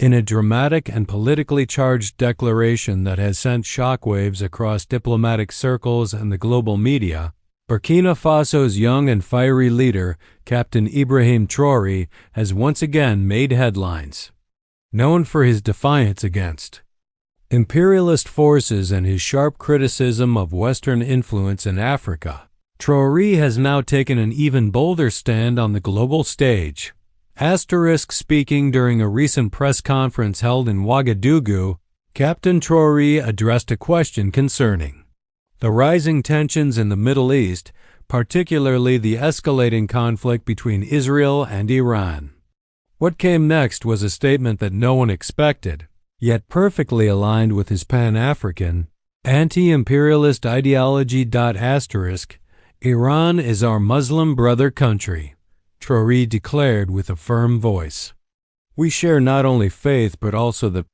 In a dramatic and politically charged declaration that has sent shockwaves across diplomatic circles and the global media, Burkina Faso's young and fiery leader, Captain Ibrahim Traoré, has once again made headlines. Known for his defiance against imperialist forces and his sharp criticism of Western influence in Africa, Traoré has now taken an even bolder stand on the global stage. Speaking during a recent press conference held in Ouagadougou, Captain Traoré addressed a question concerning the rising tensions in the Middle East, particularly the escalating conflict between Israel and Iran. What came next was a statement that no one expected, yet perfectly aligned with his Pan-African, anti-imperialist ideology. Iran is our Muslim brother country, Traoré declared with a firm voice. We share not only faith but also the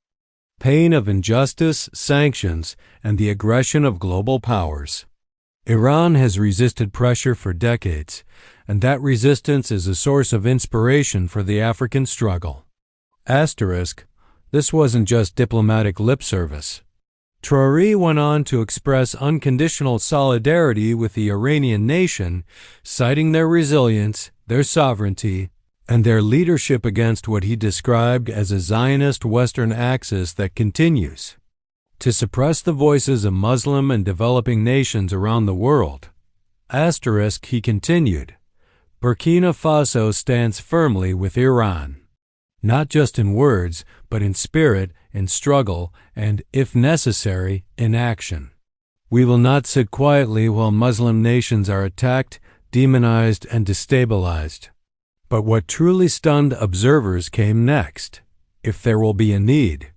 pain of injustice, sanctions, and the aggression of global powers. Iran has resisted pressure for decades, and that resistance is a source of inspiration for the African struggle. This wasn't just diplomatic lip service. Traoré went on to express unconditional solidarity with the Iranian nation, citing their resilience, their sovereignty, and their leadership against what he described as a Zionist Western axis that continues to suppress the voices of Muslim and developing nations around the world. He continued, Burkina Faso stands firmly with Iran, not just in words, but in spirit, in struggle, and, if necessary, in action. We will not sit quietly while Muslim nations are attacked, demonized, and destabilized. But what truly stunned observers came next, if there will be a need.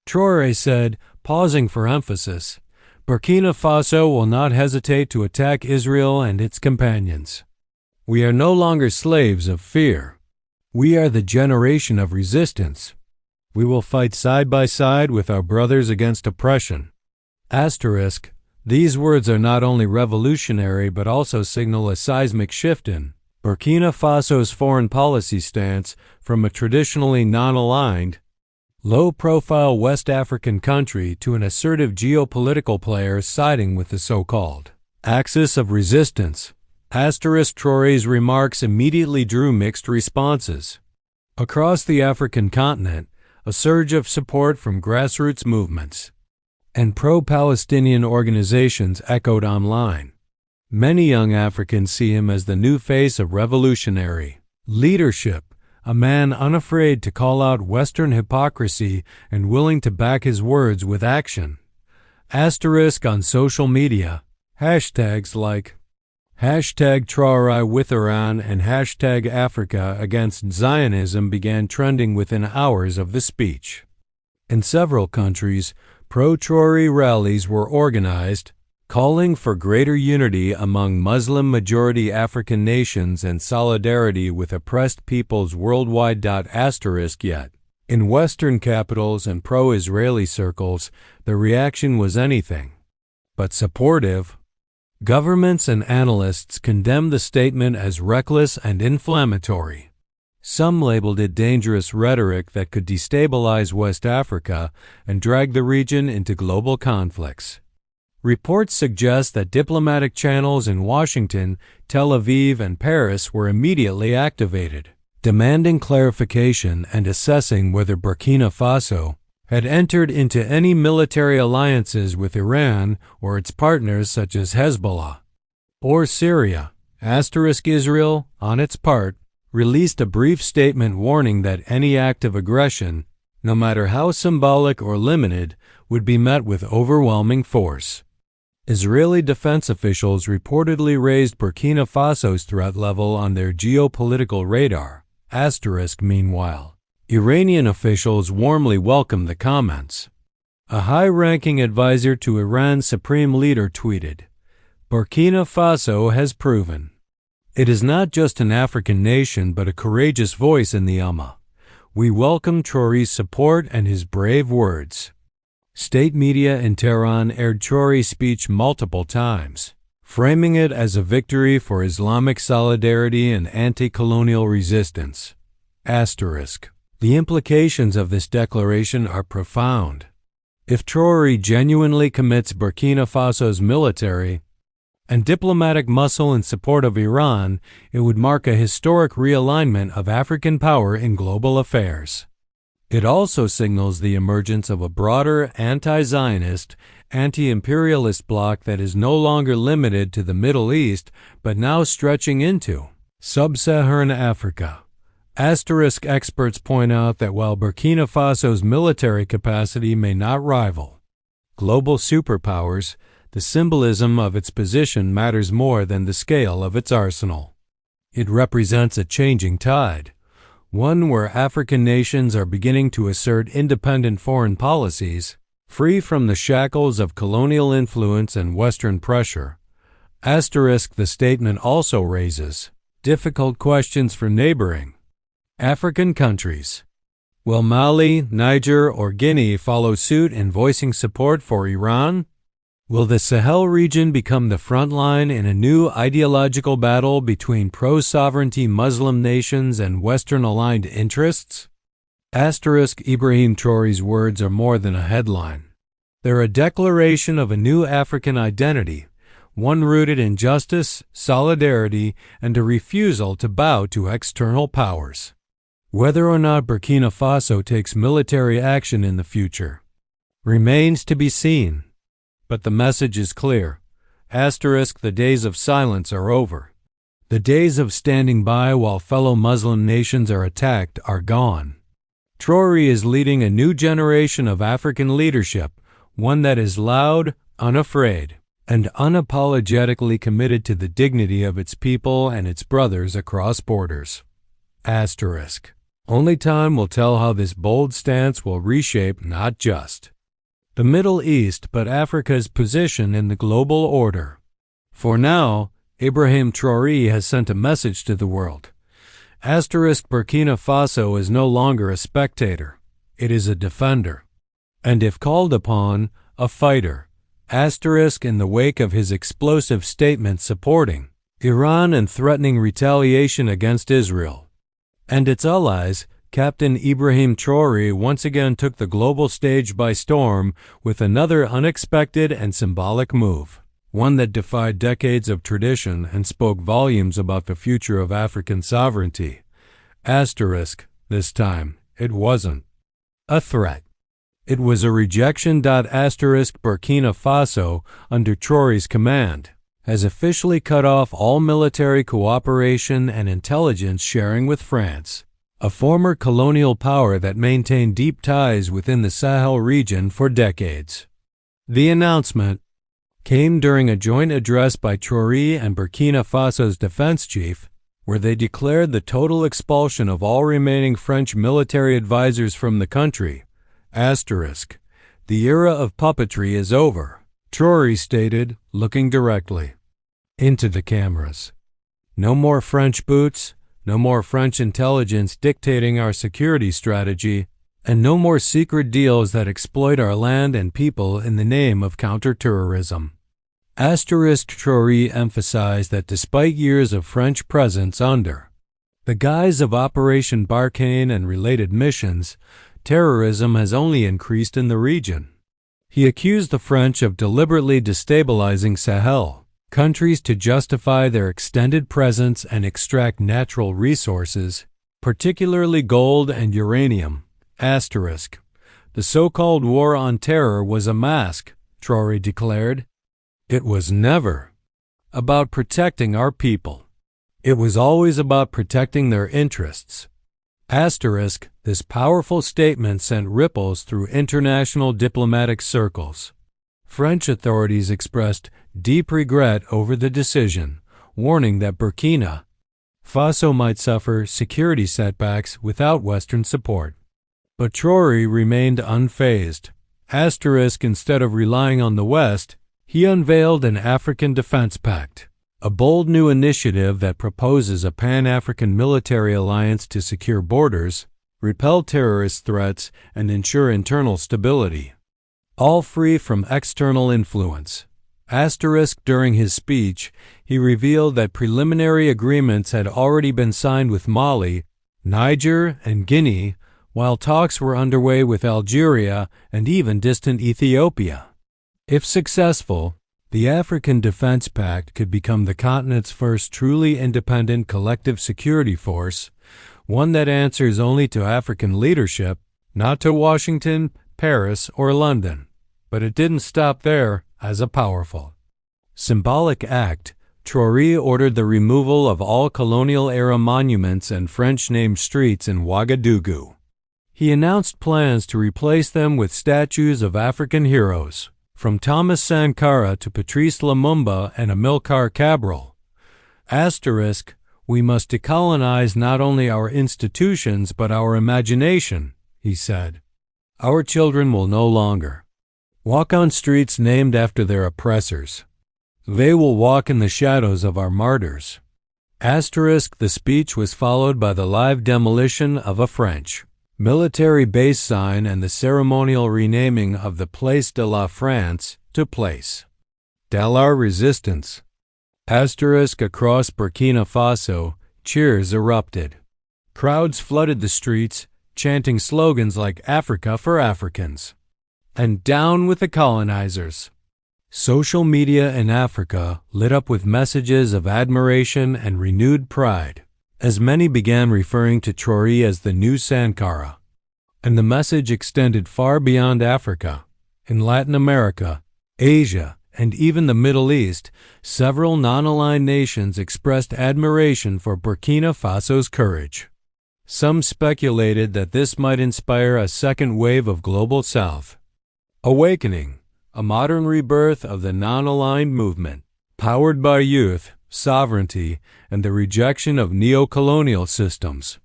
Traoré said, pausing for emphasis, Burkina Faso will not hesitate to attack Israel and its companions. We are no longer slaves of fear. We are the generation of resistance. We will fight side by side with our brothers against oppression. These words are not only revolutionary but also signal a seismic shift in Burkina Faso's foreign policy stance from a traditionally non-aligned, low-profile West African country to an assertive geopolitical player siding with the so-called axis of resistance. Traoré's remarks immediately drew mixed responses. Across the African continent, a surge of support from grassroots movements and pro-Palestinian organizations echoed online. Many young Africans see him as the new face of revolutionary leadership, a man unafraid to call out Western hypocrisy and willing to back his words with action. On social media, hashtags like #Traoré with Iran and #Africa against Zionism began trending within hours of the speech. In several countries, pro-Traoré rallies were organized, calling for greater unity among Muslim-majority African nations and solidarity with oppressed peoples worldwide. Yet, in Western capitals and pro-Israeli circles, the reaction was anything but supportive. Governments and analysts condemned the statement as reckless and inflammatory. Some labeled it dangerous rhetoric that could destabilize West Africa and drag the region into global conflicts. Reports suggest that diplomatic channels in Washington, Tel Aviv, and Paris were immediately activated, demanding clarification and assessing whether Burkina Faso had entered into any military alliances with Iran or its partners such as Hezbollah or Syria. Israel, on its part, released a brief statement warning that any act of aggression, no matter how symbolic or limited, would be met with overwhelming force. Israeli defense officials reportedly raised Burkina Faso's threat level on their geopolitical radar. Meanwhile, Iranian officials warmly welcomed the comments. A high-ranking advisor to Iran's supreme leader tweeted, Burkina Faso has proven it is not just an African nation but a courageous voice in the Ummah. We welcome Traoré's support and his brave words. State media in Tehran aired Traoré's speech multiple times, framing it as a victory for Islamic solidarity and anti-colonial resistance. The implications of this declaration are profound. If Traoré genuinely commits Burkina Faso's military and diplomatic muscle in support of Iran, it would mark a historic realignment of African power in global affairs. It also signals the emergence of a broader anti-Zionist, anti-imperialist bloc that is no longer limited to the Middle East, but now stretching into sub-Saharan Africa. Asterisk experts point out that while Burkina Faso's military capacity may not rival global superpowers, the symbolism of its position matters more than the scale of its arsenal. It represents a changing tide, one where African nations are beginning to assert independent foreign policies, free from the shackles of colonial influence and Western pressure. Asterisk the statement also raises difficult questions for neighboring African countries. Will Mali, Niger, or Guinea follow suit in voicing support for Iran? Will the Sahel region become the front line in a new ideological battle between pro-sovereignty Muslim nations and Western-aligned interests? Asterisk Ibrahim Traoré's words are more than a headline. They're a declaration of a new African identity, one rooted in justice, solidarity, and a refusal to bow to external powers. Whether or not Burkina Faso takes military action in the future remains to be seen. But the message is clear. Asterisk the days of silence are over. The days of standing by while fellow Muslim nations are attacked are gone. Traoré is leading a new generation of African leadership, one that is loud, unafraid, and unapologetically committed to the dignity of its people and its brothers across borders. Asterisk. Only time will tell how this bold stance will reshape not just the Middle East, but Africa's position in the global order. For now, Ibrahim Traoré has sent a message to the world. Asterisk Burkina Faso is no longer a spectator. It is a defender. And if called upon, a fighter. Asterisk in the wake of his explosive statement supporting Iran and threatening retaliation against Israel and its allies, Captain Ibrahim Traoré once again took the global stage by storm with another unexpected and symbolic move, one that defied decades of tradition and spoke volumes about the future of African sovereignty. Asterisk, this time, it wasn't a threat. It was a rejection. Asterisk Burkina Faso, under Traoré's command, has officially cut off all military cooperation and intelligence sharing with France, a former colonial power that maintained deep ties within the Sahel region for decades. The announcement came during a joint address by Traoré and Burkina Faso's defense chief, where they declared the total expulsion of all remaining French military advisors from the country. Asterisk. The era of puppetry is over, Traoré stated, looking directly into the cameras. No more French boots, no more French intelligence dictating our security strategy, and no more secret deals that exploit our land and people in the name of counterterrorism. Asterisk Traoré emphasized that despite years of French presence under the guise of Operation Barkhane and related missions, terrorism has only increased in the region. He accused the French of deliberately destabilizing Sahel countries to justify their extended presence and extract natural resources, particularly gold and uranium. Asterisk. The so-called war on terror was a mask, Traoré declared. It was never about protecting our people. It was always about protecting their interests. Asterisk. This powerful statement sent ripples through international diplomatic circles. French authorities expressed deep regret over the decision, warning that Burkina Faso might suffer security setbacks without Western support. But Traoré remained unfazed. Asterisk. Instead of relying on the West, he unveiled an African Defense Pact, a bold new initiative that proposes a Pan-African military alliance to secure borders, repel terrorist threats, and ensure internal stability, all free from external influence. Asterisk. During his speech, he revealed that preliminary agreements had already been signed with Mali, Niger, and Guinea, while talks were underway with Algeria and even distant Ethiopia. If successful, the African Defense Pact could become the continent's first truly independent collective security force, one that answers only to African leadership, not to Washington, Paris, or London. But it didn't stop there. As a powerful symbolic act, Traoré ordered the removal of all colonial-era monuments and French-named streets in Ouagadougou. He announced plans to replace them with statues of African heroes, from Thomas Sankara to Patrice Lumumba and Amilcar Cabral. Asterisk, we must decolonize not only our institutions but our imagination, he said. Our children will no longer walk on streets named after their oppressors. They will walk in the shadows of our martyrs. Asterisk, the speech was followed by the live demolition of a French military base sign and the ceremonial renaming of the Place de la France to Place de la Resistance. Asterisk, across Burkina Faso, cheers erupted. Crowds flooded the streets, chanting slogans like Africa for Africans and down with the colonizers. Social media in Africa lit up with messages of admiration and renewed pride, as many began referring to Traoré as the new Sankara. And the message extended far beyond Africa. In Latin America, Asia, and even the Middle East, several non-aligned nations expressed admiration for Burkina Faso's courage. Some speculated that this might inspire a second wave of Global South awakening, a modern rebirth of the non-aligned movement, powered by youth, sovereignty, and the rejection of neo-colonial systems.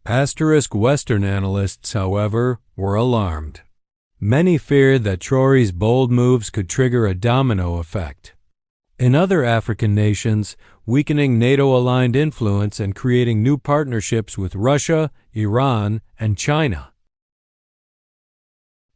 Asterisk, Western analysts, however, were alarmed. Many feared that Traoré's bold moves could trigger a domino effect in other African nations, weakening NATO-aligned influence and creating new partnerships with Russia, Iran, and China.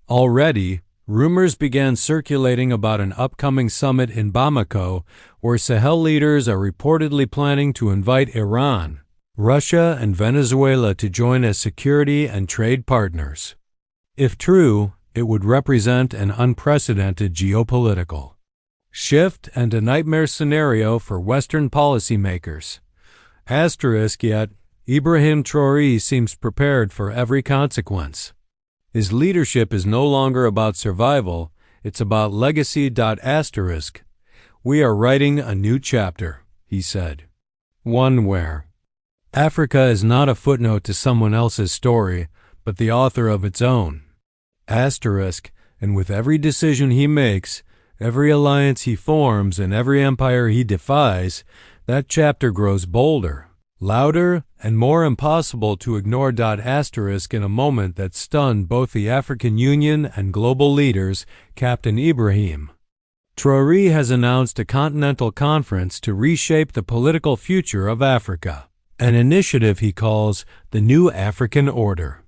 Already, rumors began circulating about an upcoming summit in Bamako, where Sahel leaders are reportedly planning to invite Iran, Russia, and Venezuela to join as security and trade partners. If true, it would represent an unprecedented geopolitical shift and a nightmare scenario for Western policymakers. Asterisk, yet, Ibrahim Traoré seems prepared for every consequence. His leadership is no longer about survival, it's about legacy. Asterisk, we are writing a new chapter, he said. One where Africa is not a footnote to someone else's story, but the author of its own. Asterisk, and with every decision he makes, every alliance he forms, and every empire he defies, that chapter grows bolder, louder, and more impossible to ignore. Asterisk, in a moment that stunned both the African Union and global leaders, Captain Ibrahim Traoré has announced a continental conference to reshape the political future of Africa, an initiative he calls the New African Order.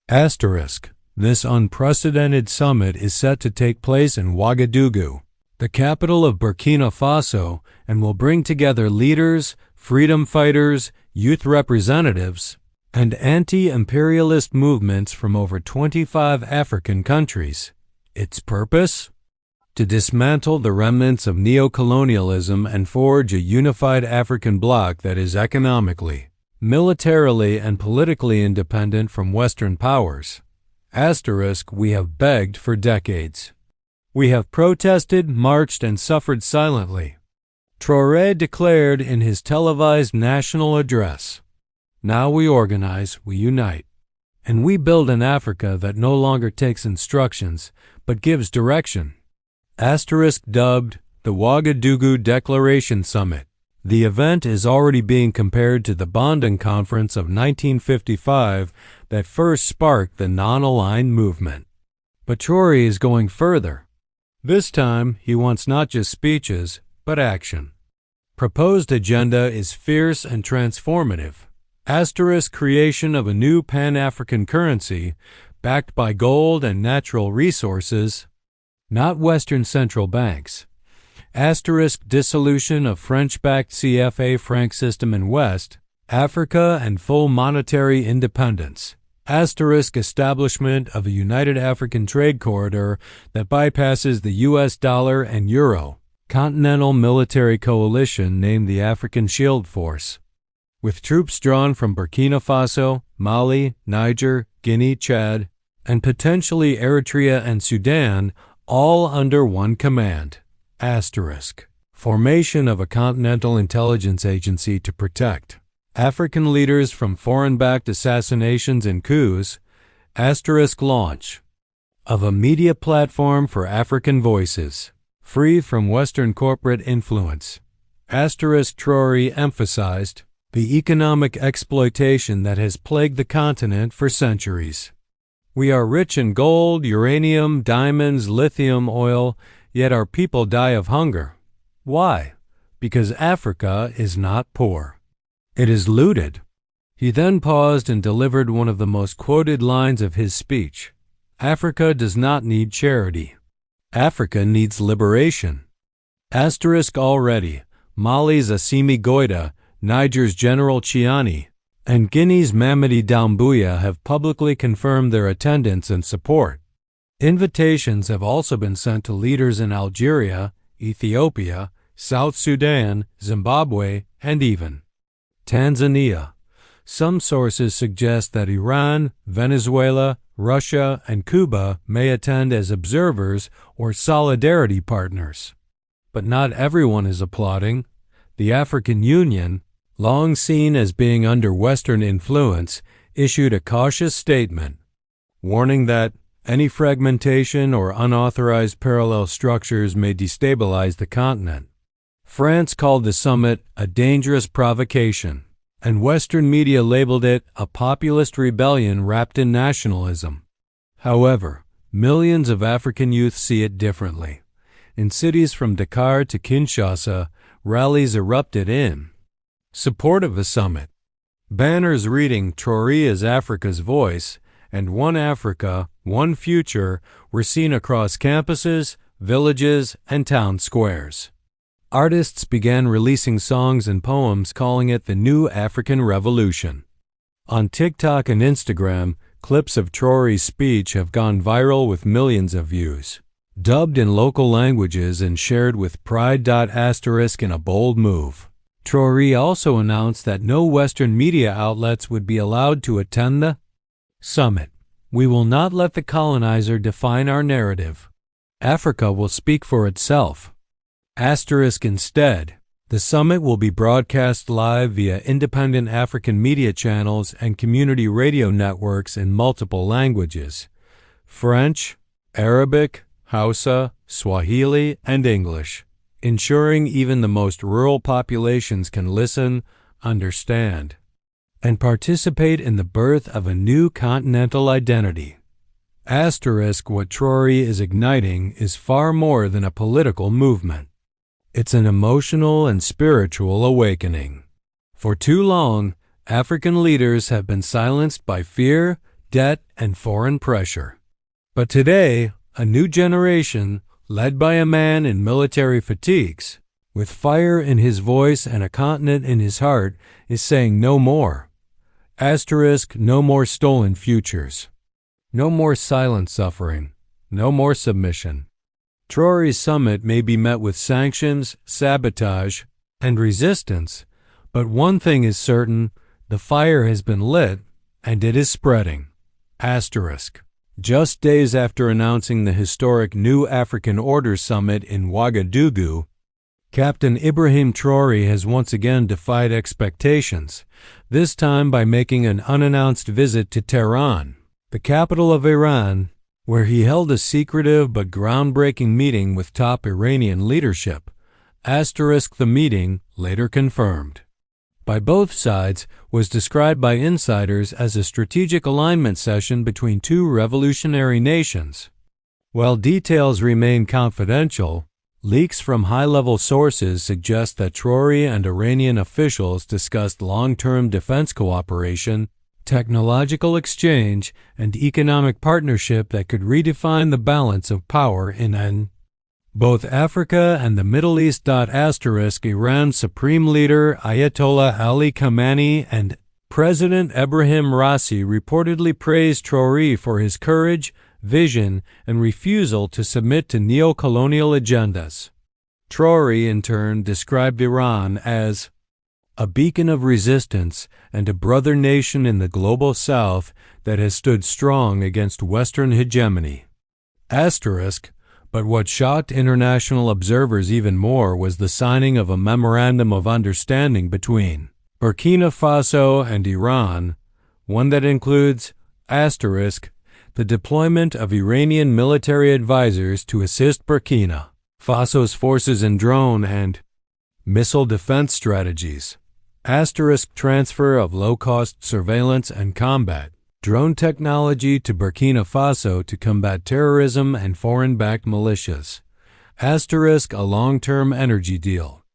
Asterisk, this unprecedented summit is set to take place in Ouagadougou, the capital of Burkina Faso, and will bring together leaders, freedom fighters, youth representatives, and anti-imperialist movements from over 25 African countries. Its purpose? To dismantle the remnants of neocolonialism and forge a unified African bloc that is economically, militarily, and politically independent from Western powers. Asterisk, we have begged for decades. We have protested, marched, and suffered silently. Traoré declared in his televised national address. Now we organize, we unite, and we build an Africa that no longer takes instructions, but gives direction. Asterisk, dubbed the Ouagadougou Declaration Summit. The event is already being compared to the Bandung Conference of 1955 that first sparked the non-aligned movement. But Traoré is going further. This time, he wants not just speeches, but action. Proposed agenda is fierce and transformative. Asterisk, creation of a new Pan-African currency backed by gold and natural resources, not Western central banks. Asterisk, dissolution of French-backed CFA franc system in West Africa and full monetary independence. Establishment of a united African trade corridor that bypasses the US dollar and euro. Continental military coalition named the African Shield Force, with troops drawn from Burkina Faso, Mali, Niger, Guinea, Chad, and potentially Eritrea and Sudan, all under one command. Formation of a continental intelligence agency to protect African leaders from foreign-backed assassinations and coups. Launch of a media platform for African voices, free from Western corporate influence. Traore emphasized the economic exploitation that has plagued the continent for centuries. We are rich in gold, uranium, diamonds, lithium, oil, yet our people die of hunger. Why? Because Africa is not poor. It is looted. He then paused and delivered one of the most quoted lines of his speech. Africa does not need charity. Africa needs liberation. Already, Mali's Assimi Goïta, Niger's General Chiani, and Guinea's Mamadi Doumbouya have publicly confirmed their attendance and support. Invitations have also been sent to leaders in Algeria, Ethiopia, South Sudan, Zimbabwe, and even Tanzania. Some sources suggest that Iran, Venezuela, Russia, and Cuba may attend as observers or solidarity partners. But not everyone is applauding. The African Union, long seen as being under Western influence, issued a cautious statement, warning that any fragmentation or unauthorized parallel structures may destabilize the continent. France called the summit a dangerous provocation, and Western media labeled it a populist rebellion wrapped in nationalism. However, millions of African youth see it differently. In cities from Dakar to Kinshasa, rallies erupted in support of the summit. Banners reading "Traoré is Africa's voice" and "One Africa, One Future" were seen across campuses, villages, and town squares. Artists began releasing songs and poems calling it the new African Revolution. On TikTok and Instagram, clips of Traoré's speech have gone viral with millions of views. Dubbed in local languages and shared with pride. In a bold move, Traoré also announced that no Western media outlets would be allowed to attend the summit. "We will not let the colonizer define our narrative. Africa will speak for itself." Instead, the summit will be broadcast live via independent African media channels and community radio networks in multiple languages: French, Arabic, Hausa, Swahili, and English, ensuring even the most rural populations can listen, understand, and participate in the birth of a new continental identity. What Traoré is igniting is far more than a political movement. It's an emotional and spiritual awakening. For too long, African leaders have been silenced by fear, debt, and foreign pressure. But today, a new generation, led by a man in military fatigues, with fire in his voice and a continent in his heart, is saying no more. No more stolen futures. No more silent suffering. No more submission. Traoré's summit may be met with sanctions, sabotage, and resistance, but one thing is certain: the fire has been lit, and it is spreading. Just days after announcing the historic New African Order Summit in Ouagadougou, Captain Ibrahim Traoré has once again defied expectations, this time by making an unannounced visit to Tehran, the capital of Iran, where he held a secretive but groundbreaking meeting with top Iranian leadership. The meeting, later confirmed by both sides, was described by insiders as a strategic alignment session between two revolutionary nations. While details remain confidential, leaks from high-level sources suggest that Traoré and Iranian officials discussed long-term defense cooperation, technological exchange, and economic partnership that could redefine the balance of power in both Africa and the Middle East. Iran's supreme leader Ayatollah Ali Khamenei and President Ibrahim Rassi reportedly praised Traoré for his courage, vision, and refusal to submit to neo-colonial agendas. Traoré, in turn, described Iran as a beacon of resistance and a brother nation in the global south that has stood strong against Western hegemony. But what shocked international observers even more was the signing of a memorandum of understanding between Burkina Faso and Iran, one that includes the deployment of Iranian military advisors to assist Burkina Faso's forces in drone and missile defense strategies, transfer of low-cost surveillance and combat drone technology to Burkina Faso to combat terrorism and foreign-backed militias, a long-term energy deal,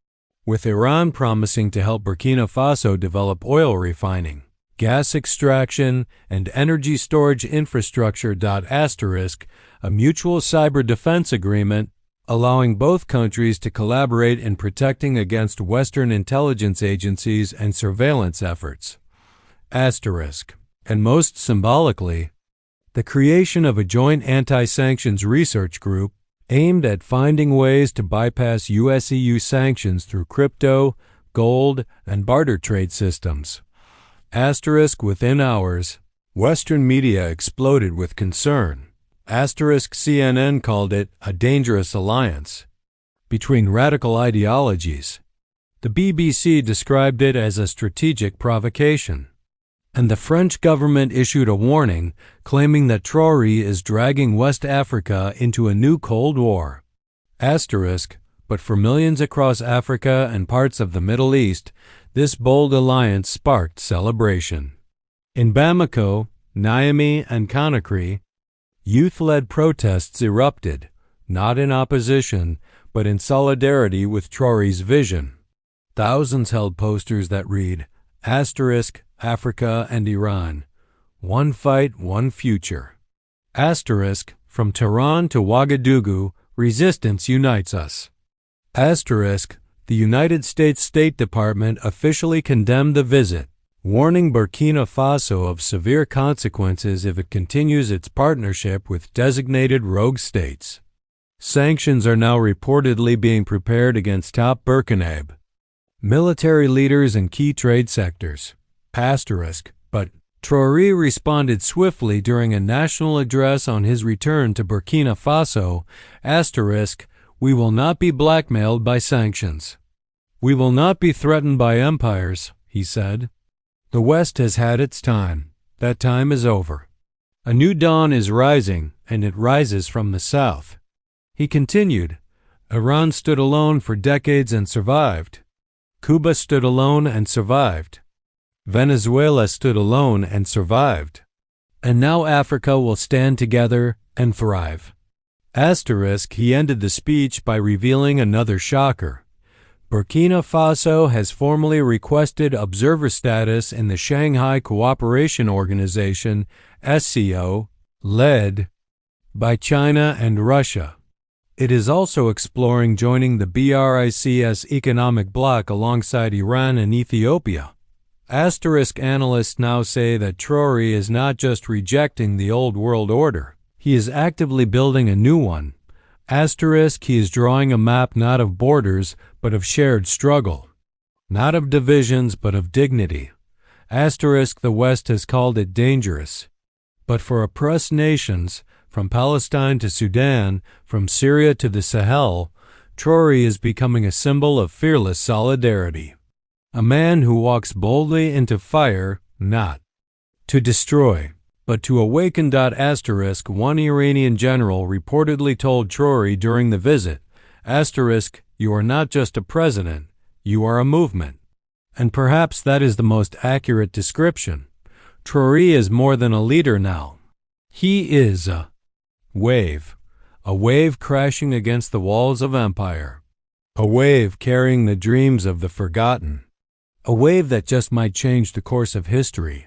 with Iran promising to help Burkina Faso develop oil refining, gas extraction, and energy storage infrastructure. A mutual cyber defense agreement allowing both countries to collaborate in protecting against Western intelligence agencies and surveillance efforts. And most symbolically, the creation of a joint anti-sanctions research group aimed at finding ways to bypass US-EU sanctions through crypto, gold, and barter trade systems. Within hours, Western media exploded with concern. CNN called it a dangerous alliance between radical ideologies. The BBC described it as a strategic provocation. And the French government issued a warning claiming that Traoré is dragging West Africa into a new Cold War. But for millions across Africa and parts of the Middle East, this bold alliance sparked celebration. In Bamako, Niamey, and Conakry, youth-led protests erupted, not in opposition, but in solidarity with Traoré's vision. Thousands held posters that read, Africa and Iran, one fight, one future. From Tehran to Ouagadougou, resistance unites us. The United States State Department officially condemned the visit, warning Burkina Faso of severe consequences if it continues its partnership with designated rogue states. Sanctions are now reportedly being prepared against top Burkinabe military leaders in key trade sectors. But Traoré responded swiftly during a national address on his return to Burkina Faso, we will not be blackmailed by sanctions. We will not be threatened by empires, he said. The West has had its time. That time is over. A new dawn is rising, and it rises from the south. He continued, Iran stood alone for decades and survived. Cuba stood alone and survived. Venezuela stood alone and survived. And now Africa will stand together and thrive. He ended the speech by revealing another shocker. Burkina Faso has formally requested observer status in the Shanghai Cooperation Organization, SCO, led by China and Russia. It is also exploring joining the BRICS economic bloc alongside Iran and Ethiopia. Analysts now say that Traoré is not just rejecting the old world order. He is actively building a new one. He is drawing a map not of borders, but of shared struggle. Not of divisions, but of dignity. The West has called it dangerous. But for oppressed nations, from Palestine to Sudan, from Syria to the Sahel, Traoré is becoming a symbol of fearless solidarity. A man who walks boldly into fire, not to destroy, but to awaken. One Iranian general reportedly told Traoré during the visit, you are not just a president, you are a movement. And perhaps that is the most accurate description. Traoré is more than a leader now. He is a wave crashing against the walls of empire, a wave carrying the dreams of the forgotten. A wave that just might change the course of history.